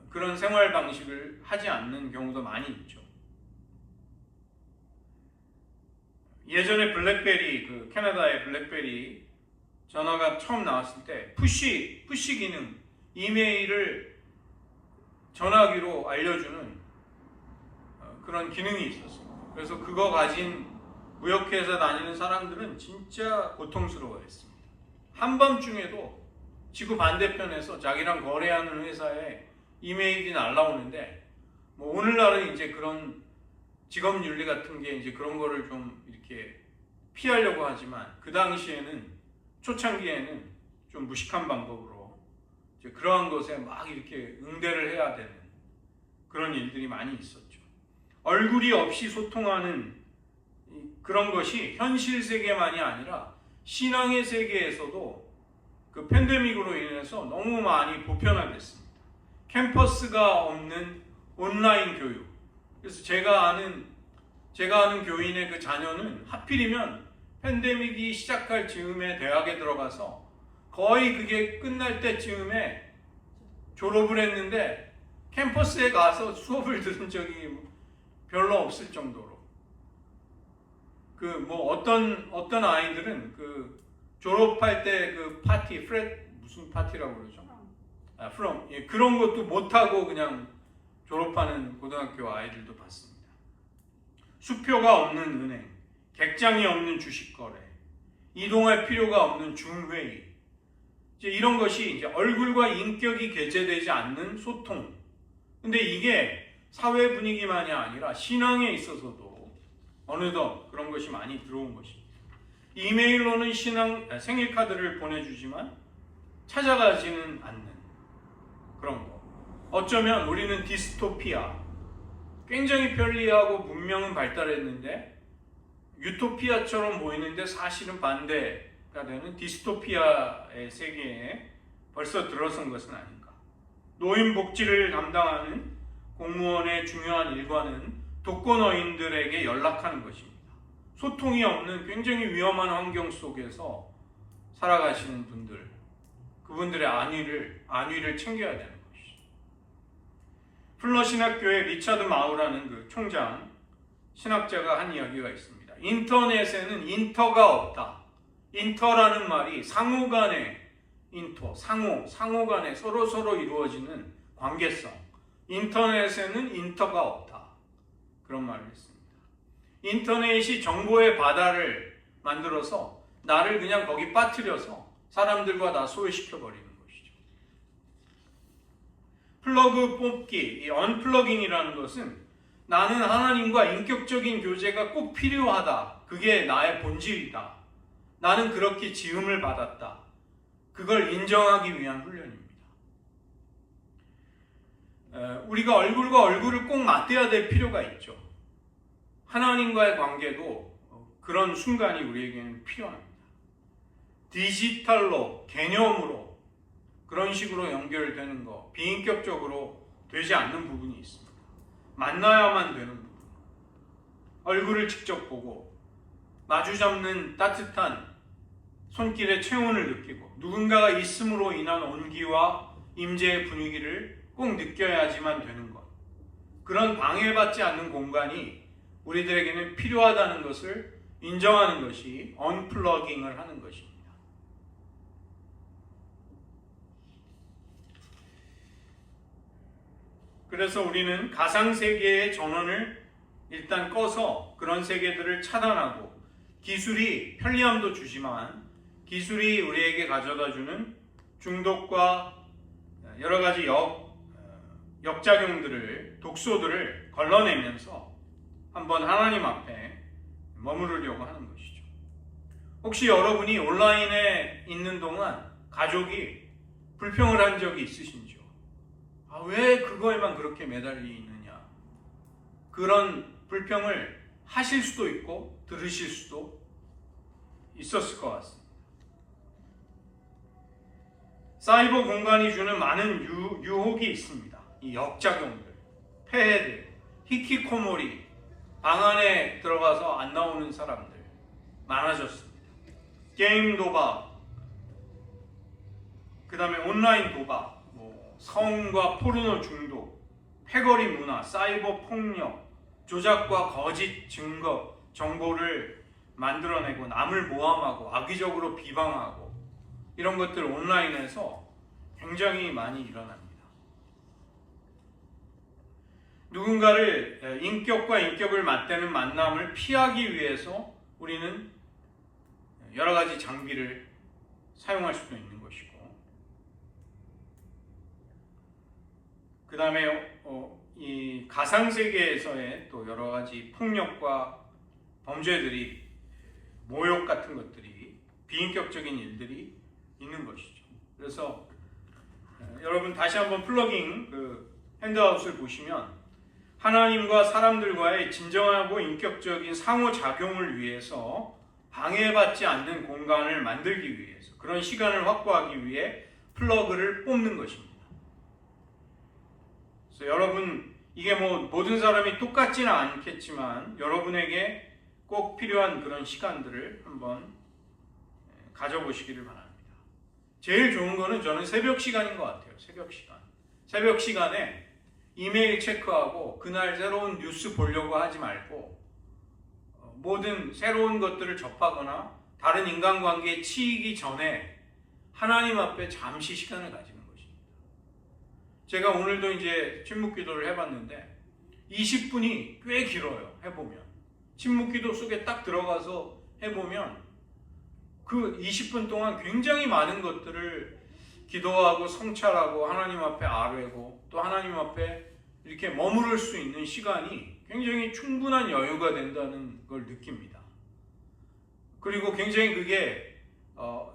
그런 생활 방식을 하지 않는 경우도 많이 있죠. 예전에 블랙베리, 캐나다의 블랙베리 전화가 처음 나왔을 때 푸시 기능, 이메일을 전화기로 알려주는 그런 기능이 있었어요. 그래서 그거 가진 무역회사 다니는 사람들은 진짜 고통스러워했습니다. 한밤중에도 지구 반대편에서 자기랑 거래하는 회사에 이메일이 날라오는데 오늘날은 이제 그런 직업윤리 같은 게 이제 그런 거를 좀 이렇게 피하려고 하지만 그 당시에는 초창기에는 좀 무식한 방법으로 이제 그러한 것에 막 이렇게 응대를 해야 되는 그런 일들이 많이 있었죠. 얼굴이 없이 소통하는 그런 것이 현실 세계만이 아니라 신앙의 세계에서도 그 팬데믹으로 인해서 너무 많이 보편화됐습니다. 캠퍼스가 없는 온라인 교육. 그래서 제가 아는 교인의 그 자녀는 하필이면 팬데믹이 시작할 즈음에 대학에 들어가서 거의 그게 끝날 때쯤에 졸업을 했는데 캠퍼스에 가서 수업을 들은 적이 별로 없을 정도로 어떤 아이들은 그 졸업할 때 그 파티, 무슨 파티라고 그러죠? 프롬. 예, 그런 것도 못하고 그냥 졸업하는 고등학교 아이들도 봤습니다. 수표가 없는 은행, 객장이 없는 주식거래, 이동할 필요가 없는 줌회의, 이제 이런 것이 이제 얼굴과 인격이 개재되지 않는 소통. 근데 이게 사회 분위기만이 아니라 신앙에 있어서도 어느덧 그런 것이 많이 들어온 것입니다. 이메일로는 생일 카드를 보내주지만 찾아가지는 않는 그런 거. 어쩌면 우리는 디스토피아, 굉장히 편리하고 문명은 발달했는데 유토피아처럼 보이는데 사실은 반대가 되는 디스토피아의 세계에 벌써 들어선 것은 아닌가. 노인복지를 담당하는 공무원의 중요한 일과는 독거노인들에게 연락하는 것입니다. 소통이 없는 굉장히 위험한 환경 속에서 살아가시는 분들, 그분들의 안위를 챙겨야 되는 것이죠. 플러신학교의 리차드 마우라는 그 총장 신학자가 한 이야기가 있습니다. 인터넷에는 인터가 없다. 인터라는 말이 상호간의 상호간에 서로 이루어지는 관계성. 인터넷에는 인터가 없다. 그런 말을 했습니다. 인터넷이 정보의 바다를 만들어서 나를 그냥 거기 빠뜨려서 사람들과 다 소외시켜버리는 것이죠. 플러그 뽑기, 이 언플러깅이라는 것은 나는 하나님과 인격적인 교제가 꼭 필요하다. 그게 나의 본질이다. 나는 그렇게 지음을 받았다. 그걸 인정하기 위한 훈련입니다. 우리가 얼굴과 얼굴을 꼭 맞대야 될 필요가 있죠. 하나님과의 관계도 그런 순간이 우리에게는 필요합니다. 디지털로, 개념으로 그런 식으로 연결되는 거, 비인격적으로 되지 않는 부분이 있습니다. 만나야만 되는 부분. 얼굴을 직접 보고 마주 잡는 따뜻한 손길의 체온을 느끼고 누군가가 있음으로 인한 온기와 임재의 분위기를 꼭 느껴야지만 되는 것. 그런 방해받지 않는 공간이 우리들에게는 필요하다는 것을 인정하는 것이 언플러깅을 하는 것입니다. 그래서 우리는 가상세계의 전원을 일단 꺼서 그런 세계들을 차단하고, 기술이 편리함도 주지만 기술이 우리에게 가져다주는 중독과 여러 가지 역작용들을, 독소들을 걸러내면서 한번 하나님 앞에 머무르려고 하는 것이죠. 혹시 여러분이 온라인에 있는 동안 가족이 불평을 한 적이 있으신지요? 왜 그거에만 그렇게 매달려 있느냐? 그런 불평을 하실 수도 있고 들으실 수도 있었을 것 같습니다. 사이버 공간이 주는 많은 유혹이 있습니다. 이 역작용들, 폐해들, 히키코모리, 방 안에 들어가서 안 나오는 사람들 많아졌습니다. 게임 도박, 그 다음에 온라인 도박, 성과 포르노 중독, 패거리 문화, 사이버 폭력, 조작과 거짓 증거, 정보를 만들어내고 남을 모함하고 악의적으로 비방하고, 이런 것들 온라인에서 굉장히 많이 일어납니다. 누군가를 인격과 인격을 맞대는 만남을 피하기 위해서 우리는 여러 가지 장비를 사용할 수도 있는 것이고, 그 다음에 이 가상세계에서의 또 여러 가지 폭력과 범죄들이, 모욕 같은 것들이, 비인격적인 일들이 있는 것이죠. 그래서 여러분 다시 한번 플러깅 핸드아웃을 보시면, 하나님과 사람들과의 진정하고 인격적인 상호작용을 위해서 방해받지 않는 공간을 만들기 위해서, 그런 시간을 확보하기 위해 플러그를 뽑는 것입니다. 그래서 여러분, 이게 모든 사람이 똑같지는 않겠지만 여러분에게 꼭 필요한 그런 시간들을 한번 가져보시기를 바랍니다. 제일 좋은 거는 저는 새벽 시간인 것 같아요. 새벽 시간. 새벽 시간에 이메일 체크하고 그날 새로운 뉴스 보려고 하지 말고, 모든 새로운 것들을 접하거나 다른 인간관계에 치이기 전에 하나님 앞에 잠시 시간을 가지는 것입니다. 제가 오늘도 이제 침묵기도를 해봤는데 20분이 꽤 길어요. 해보면 침묵기도 속에 딱 들어가서 해보면 그 20분 동안 굉장히 많은 것들을 기도하고 성찰하고 하나님 앞에 아뢰고, 또 하나님 앞에 이렇게 머무를 수 있는 시간이 굉장히 충분한 여유가 된다는 걸 느낍니다. 그리고 굉장히 그게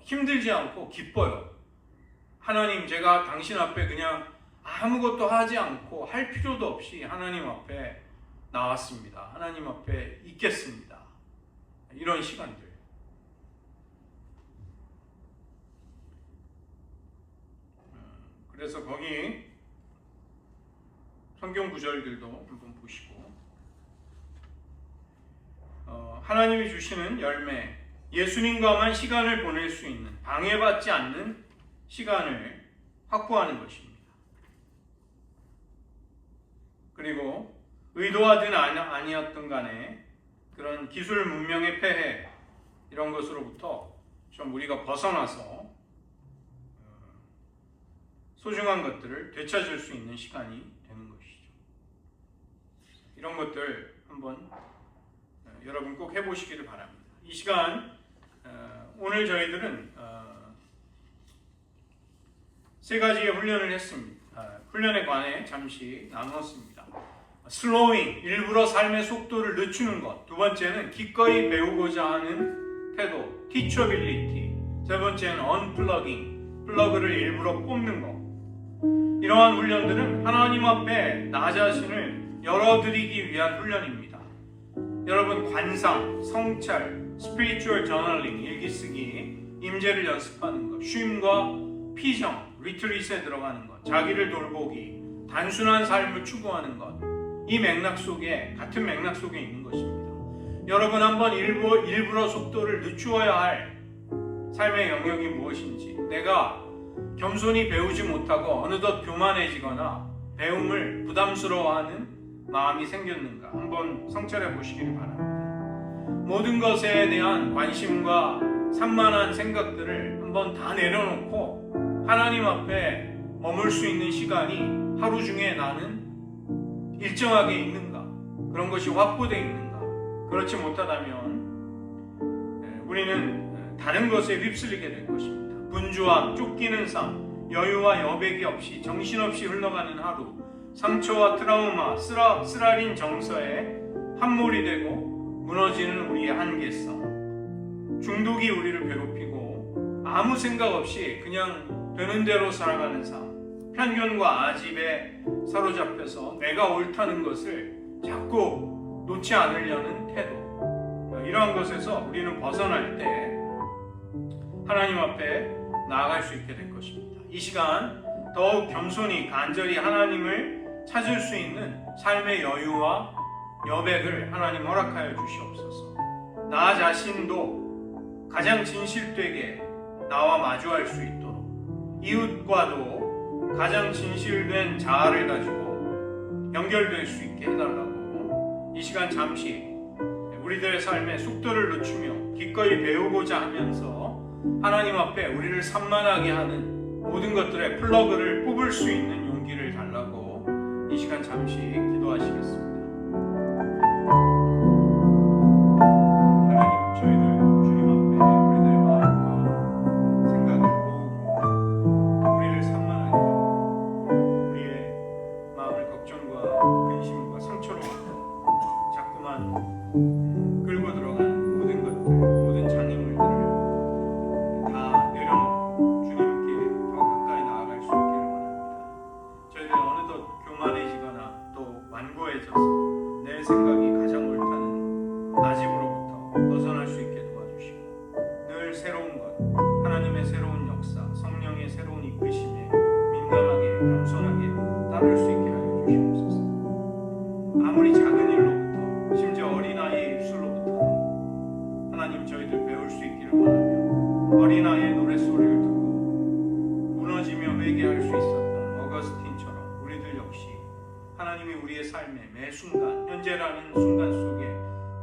힘들지 않고 기뻐요. 하나님, 제가 당신 앞에 그냥 아무것도 하지 않고 할 필요도 없이 하나님 앞에 나왔습니다. 하나님 앞에 있겠습니다. 이런 시간들. 그래서 거기 성경 구절들도 한번 보시고, 하나님이 주시는 열매, 예수님과만 시간을 보낼 수 있는, 방해받지 않는 시간을 확보하는 것입니다. 그리고 의도하든 아니었든 간에 그런 기술 문명의 폐해, 이런 것으로부터 좀 우리가 벗어나서 소중한 것들을 되찾을 수 있는 시간이 되는 것이죠. 이런 것들 한번 여러분 꼭 해보시기를 바랍니다. 이 시간 오늘 저희들은 세 가지의 훈련을 했습니다. 훈련에 관해 잠시 나누었습니다. 슬로잉, 일부러 삶의 속도를 늦추는 것. 두 번째는 기꺼이 배우고자 하는 태도, 티처빌리티. 세 번째는 언플러깅, 플러그를 일부러 뽑는 것. 이러한 훈련들은 하나님 앞에 나 자신을 열어드리기 위한 훈련입니다. 여러분, 관상, 성찰, 스피리추얼 저널링, 일기쓰기, 임재를 연습하는 것, 쉼과 피정, 리트릿에 들어가는 것, 자기를 돌보기, 단순한 삶을 추구하는 것, 이 맥락 속에, 같은 맥락 속에 있는 것입니다. 여러분, 한번 일부러 속도를 늦추어야 할 삶의 영역이 무엇인지, 내가 겸손히 배우지 못하고 어느덧 교만해지거나 배움을 부담스러워하는 마음이 생겼는가 한번 성찰해 보시기를 바랍니다. 모든 것에 대한 관심과 산만한 생각들을 한번 다 내려놓고 하나님 앞에 머물 수 있는 시간이 하루 중에 나는 일정하게 있는가, 그런 것이 확보되어 있는가. 그렇지 못하다면 우리는 다른 것에 휩쓸리게 될 것입니다. 분주함, 쫓기는 삶, 여유와 여백이 없이 정신없이 흘러가는 하루, 상처와 트라우마, 쓰라린 정서에 함몰이 되고 무너지는 우리의 한계성, 중독이 우리를 괴롭히고 아무 생각 없이 그냥 되는 대로 살아가는 삶, 편견과 아집에 사로잡혀서 내가 옳다는 것을 자꾸 놓지 않으려는 태도, 이러한 것에서 우리는 벗어날 때 하나님 앞에 나아갈 수 있게 될 것입니다. 이 시간 더욱 겸손히 간절히 하나님을 찾을 수 있는 삶의 여유와 여백을 하나님 허락하여 주시옵소서. 나 자신도 가장 진실되게 나와 마주할 수 있도록, 이웃과도 가장 진실된 자아를 가지고 연결될 수 있게 해달라고 이 시간 잠시 우리들의 삶에 속도를 늦추며 기꺼이 배우고자 하면서 하나님 앞에 우리를 산만하게 하는 모든 것들의 플러그를 뽑을 수 있는 용기를 달라고 이 시간 잠시 기도하시겠습니다. 하나님, 저희들 주님 앞에 우리들의 마음과 생각을 모으고 우리를 산만하게 하고 우리의 마음을 걱정과 근심과 상처로 자꾸만 끌고 들어가는 모든 것들, 모든 장애물들을 다 내려놓고 주님께 더 가까이 나아갈 수 있기를 원합니다. 저희들 어느덧 교만해지거나 또 완고해져서 내 생각이 가장 옳다는 아집으로부터 벗어날 수 있게 도와주시고 늘 새로운 것, 하나님의 새로운 역사, 성령의 새로운 이끄심에 민감하게 겸손하게 따를 수 있게 하여 주시옵소서. 아무리 작은 일로부터 심지어 어린아이의 입술로부터도 하나님 저희들 배울 수 있기를 원하며 어린아이의 노랫소리를 듣고 무너지며 회개할 수 있었던 어거스틴처럼 우리들 역시 하나님이 우리의 삶의 매 순간, 현재라는 순간 속에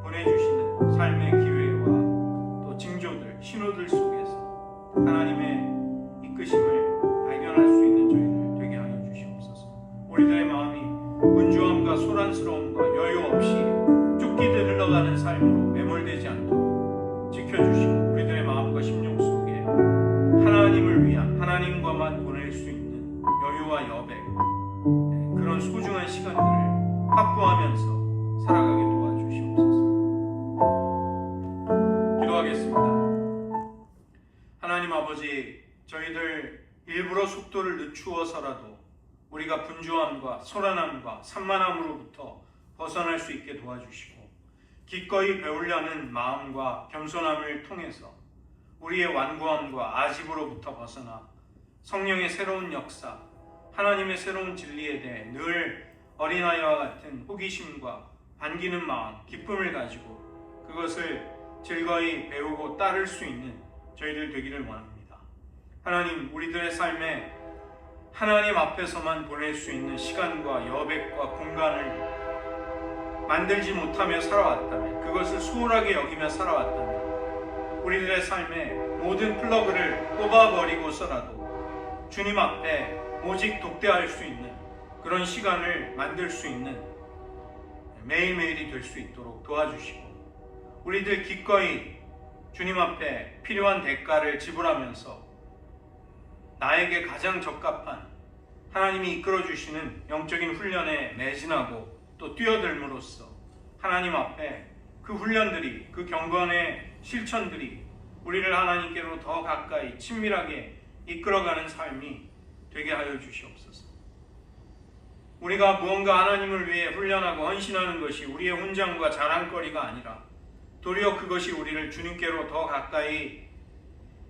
보내주시는 삶의 기회와 또 징조들, 신호들 속에서 하나님의 이끄심을 발견할 수 있는 저희들 되게 하여 주시옵소서. 우리들의 마음이 분주함과 소란스러움과 여유 없이 쫓기듯 흘러가는 삶으로 매몰되지 않도록 지켜주시고 우리들의 마음과 심령 속에 하나님을 위한, 하나님과만 보낼 수 있는 여유와 여백, 그런 소중한 시간들을 확보하면서 살아가게 도와주시옵소서. 기도하겠습니다. 하나님 아버지, 저희들 일부러 속도를 늦추어서라도 우리가 분주함과 소란함과 산만함으로부터 벗어날 수 있게 도와주시고 기꺼이 배우려는 마음과 겸손함을 통해서 우리의 완고함과 아집으로부터 벗어나 성령의 새로운 역사, 하나님의 새로운 진리에 대해 늘 어린아이와 같은 호기심과 반기는 마음, 기쁨을 가지고 그것을 즐거이 배우고 따를 수 있는 저희들 되기를 원합니다. 하나님, 우리들의 삶에 하나님 앞에서만 보낼 수 있는 시간과 여백과 공간을 만들지 못하며 살아왔다면, 그것을 소홀하게 여기며 살아왔다면 우리들의 삶에 모든 플러그를 뽑아버리고서라도 주님 앞에 오직 독대할 수 있는 그런 시간을 만들 수 있는 매일매일이 될 수 있도록 도와주시고 우리들 기꺼이 주님 앞에 필요한 대가를 지불하면서 나에게 가장 적합한 하나님이 이끌어주시는 영적인 훈련에 매진하고 또 뛰어들므로써 하나님 앞에 그 훈련들이, 그 경건의 실천들이 우리를 하나님께로 더 가까이 친밀하게 이끌어가는 삶이 되게 하여 주시옵소서. 우리가 무언가 하나님을 위해 훈련하고 헌신하는 것이 우리의 훈장과 자랑거리가 아니라 도리어 그것이 우리를 주님께로 더 가까이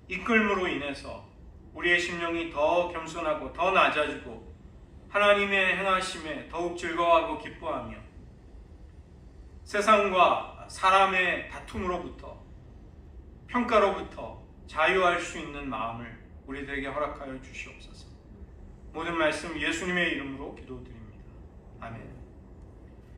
이끌므로 인해서 우리의 심령이 더 겸손하고 더 낮아지고 하나님의 행하심에 더욱 즐거워하고 기뻐하며 세상과 사람의 다툼으로부터 평가로부터 자유할 수 있는 마음을 우리들에게 허락하여 주시옵소서. 모든 말씀 예수님의 이름으로 기도드립니다.